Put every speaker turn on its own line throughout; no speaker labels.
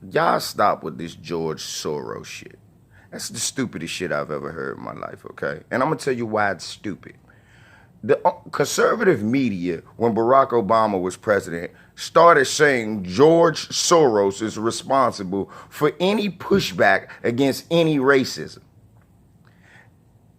Y'all stop with this George Soros shit. That's the stupidest shit I've ever heard in my life, okay? And I'm gonna tell you why it's stupid. The conservative media, when Barack Obama was president, started saying George Soros is responsible for any pushback against any racism,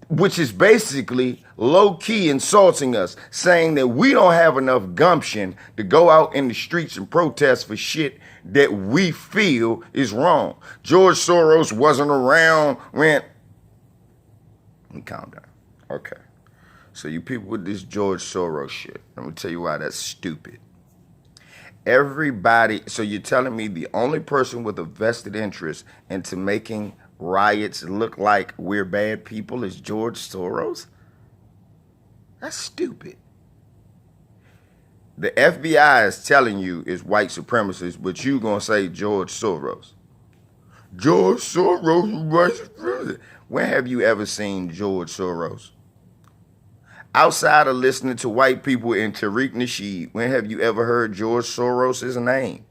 which is basically low-key insulting us, saying that we don't have enough gumption to go out in the streets and protest for shit that we feel is wrong. George Soros wasn't around when... Let me calm down. Okay. So you people with this George Soros shit, let me tell you why that's stupid. Everybody, so you're telling me the only person with a vested interest into making riots look like we're bad people is George Soros? That's stupid. The FBI is telling you it's white supremacists, but you gonna say George Soros. George Soros is white supremacist. When have you ever seen George Soros? Outside of listening to white people and Tariq Nasheed, when have you ever heard George Soros' name?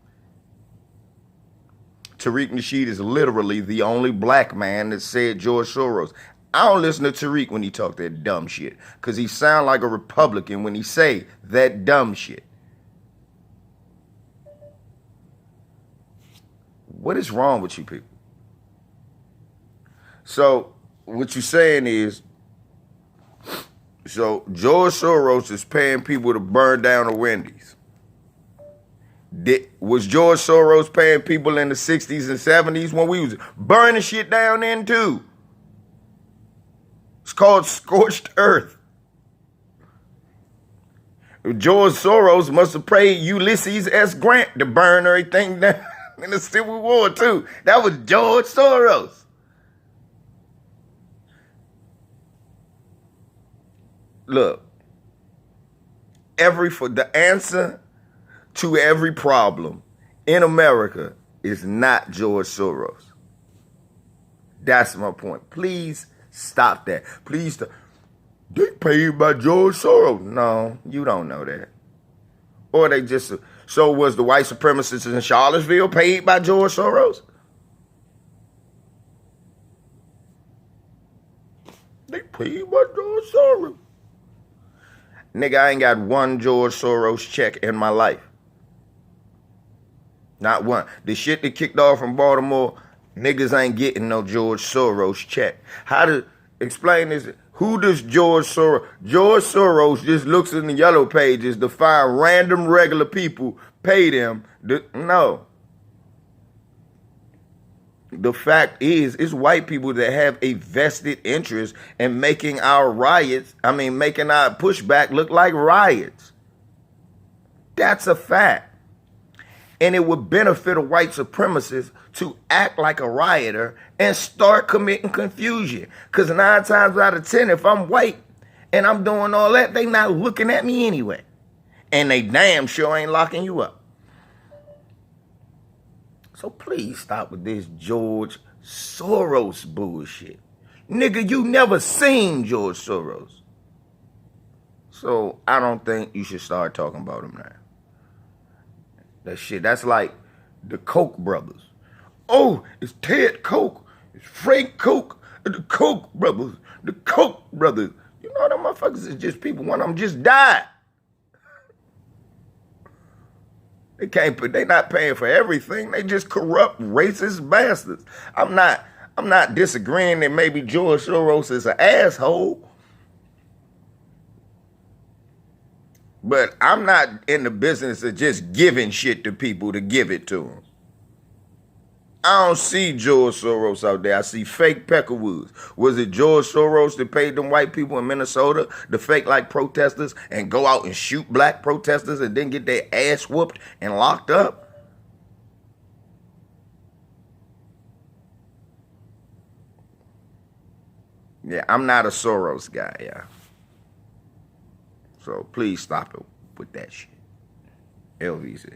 Tariq Nasheed is literally the only black man that said George Soros. I don't listen to Tariq when he talk that dumb shit, because he sound like a Republican when he say that dumb shit. What is wrong with you people? So what you're saying is, so George Soros is paying people to burn down the Wendy's. Was George Soros paying people in the 60s and 70s when we was burning shit down then too? It's called scorched earth. George Soros must have paid Ulysses S. Grant to burn everything down in the Civil War too. That was George Soros. Look, the answer to every problem in America is not George Soros. That's my point. Please stop that. Please stop. They paid by George Soros. No, you don't know that. Or they just, so was the white supremacists in Charlottesville paid by George Soros? They paid by George Soros. Nigga, I ain't got one George Soros check in my life. Not one. The shit that kicked off from Baltimore, niggas ain't getting no George Soros check. How to explain this? Who does George Soros? George Soros just looks in the yellow pages to find random regular people, pay them. No. The fact is, it's white people that have a vested interest in making our making our pushback look like riots. That's a fact. And it would benefit a white supremacist to act like a rioter and start committing confusion. Because 9 times out of 10, if I'm white and I'm doing all that, they not looking at me anyway. And they damn sure ain't locking you up. So please stop with this George Soros bullshit. Nigga, you never seen George Soros. So I don't think you should start talking about him now. That shit, that's like the Koch brothers. Oh, it's Ted Koch, it's Frank Koch, the Koch brothers, the Koch brothers. You know, them motherfuckers is just people. One of them just died. They not paying for everything. They just corrupt, racist bastards. I'm not disagreeing that maybe George Soros is an asshole. But I'm not in the business of just giving shit to people to give it to them. I don't see George Soros out there. I see fake Peckerwoods. Was it George Soros that paid them white people in Minnesota to fake like protesters and go out and shoot black protesters and then get their ass whooped and locked up? Yeah, I'm not a Soros guy, yeah. So please stop it with that shit. LVC.